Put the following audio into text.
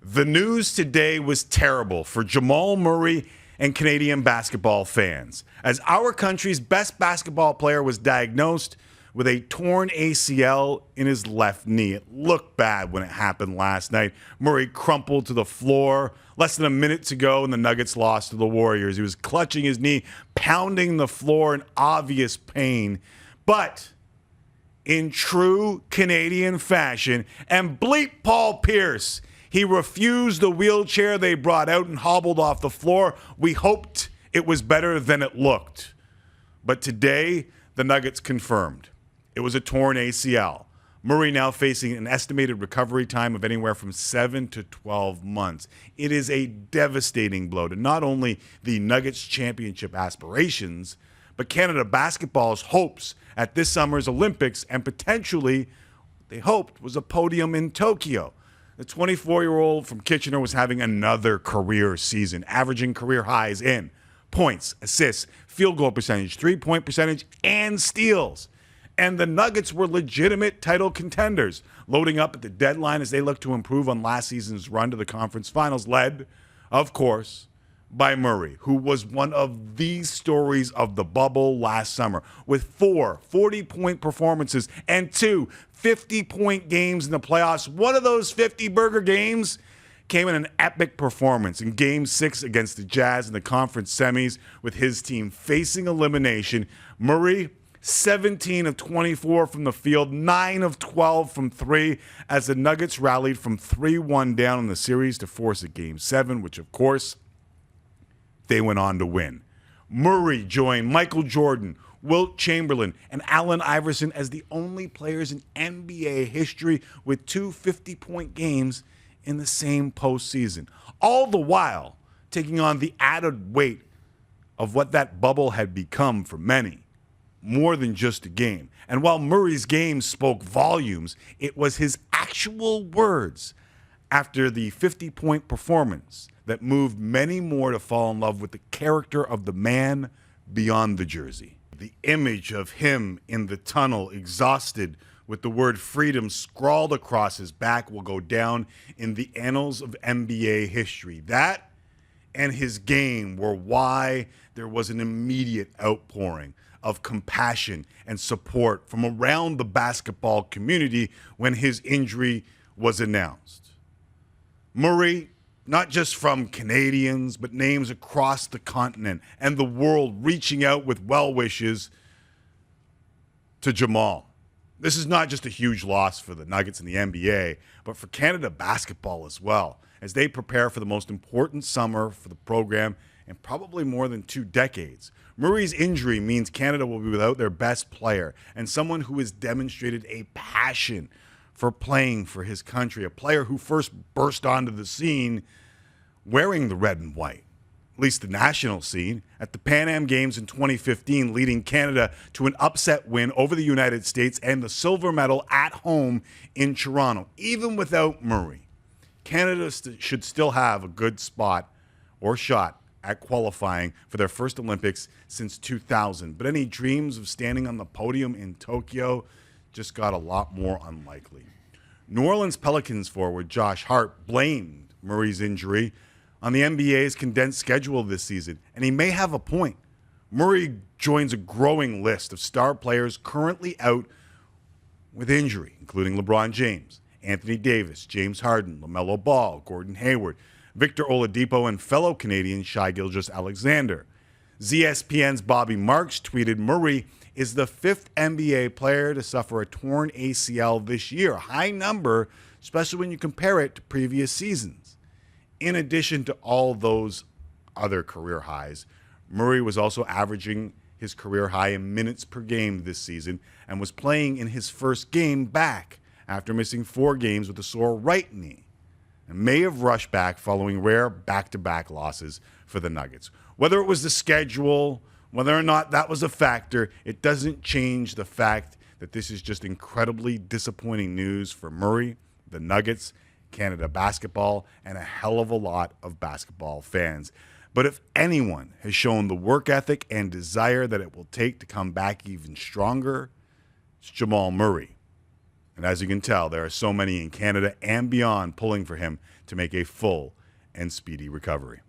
The news today was terrible for Jamal Murray and Canadian basketball fans, as our country's best basketball player was diagnosed with a torn ACL in his left knee. It looked bad when it happened last night. Murray crumpled to the floor less than a minute to go, and the Nuggets lost to the Warriors. He was clutching his knee, pounding the floor in obvious pain. But in true Canadian fashion, and bleep Paul Pierce, he refused the wheelchair they brought out and hobbled off the floor. We hoped it was better than it looked. But today, the Nuggets confirmed it was a torn ACL. Murray now facing an estimated recovery time of anywhere from 7 to 12 months. It is a devastating blow to not only the Nuggets championship aspirations, but Canada basketball's hopes at this summer's Olympics, and potentially, they hoped, was a podium in Tokyo. The 24-year-old from Kitchener was having another career season, averaging career highs in points, assists, field goal percentage, three-point percentage, and steals. And the Nuggets were legitimate title contenders, loading up at the deadline as they look to improve on last season's run to the conference finals, led, of course, by Murray, who was one of the stories of the bubble last summer, with 4 40-point performances and 2 50-point games in the playoffs. One of those 50-burger games came in an epic performance in Game 6 against the Jazz in the conference semis, with his team facing elimination. Murray, 17 of 24 from the field, 9 of 12 from 3, as the Nuggets rallied from 3-1 down in the series to force a Game 7, which, of course, they went on to win. Murray joined Michael Jordan, Wilt Chamberlain, and Allen Iverson as the only players in NBA history with 2 50-point games in the same postseason, all the while taking on the added weight of what that bubble had become for many, more than just a game. And while Murray's game spoke volumes, it was his actual words after the 50-point performance that moved many more to fall in love with the character of the man beyond the jersey. The image of him in the tunnel, exhausted, with the word freedom scrawled across his back, will go down in the annals of NBA history. That and his game were why there was an immediate outpouring of compassion and support from around the basketball community when his injury was announced. Murray, not just from Canadians, but names across the continent and the world reaching out with well wishes to Jamal. This is not just a huge loss for the Nuggets and the NBA, but for Canada basketball as well, as they prepare for the most important summer for the program in probably more than 2 decades. Murray's injury means Canada will be without their best player and someone who has demonstrated a passion for playing for his country, a player who first burst onto the scene wearing the red and white, at least the national scene, at the Pan Am Games in 2015, leading Canada to an upset win over the United States and the silver medal at home in Toronto. Even without Murray, Canada should still have a good spot or shot at qualifying for their first Olympics since 2000. But any dreams of standing on the podium in Tokyo just got a lot more unlikely. New Orleans Pelicans forward Josh Hart blamed Murray's injury on the NBA's condensed schedule this season, and he may have a point. Murray joins a growing list of star players currently out with injury, including LeBron James, Anthony Davis, James Harden, LaMelo Ball, Gordon Hayward, Victor Oladipo, and fellow Canadian Shai Gilgeous-Alexander. ZSPN's Bobby Marks tweeted, Murray is the 5th NBA player to suffer a torn ACL this year, a high number, especially when you compare it to previous seasons. In addition to all those other career highs, Murray was also averaging his career high in minutes per game this season and was playing in his first game back after missing 4 games with a sore right knee, and may have rushed back following rare back-to-back losses for the Nuggets. Whether it was the schedule, whether or not that was a factor, it doesn't change the fact that this is just incredibly disappointing news for Murray, the Nuggets, Canada basketball, and a hell of a lot of basketball fans. But if anyone has shown the work ethic and desire that it will take to come back even stronger, it's Jamal Murray. And as you can tell, there are so many in Canada and beyond pulling for him to make a full and speedy recovery.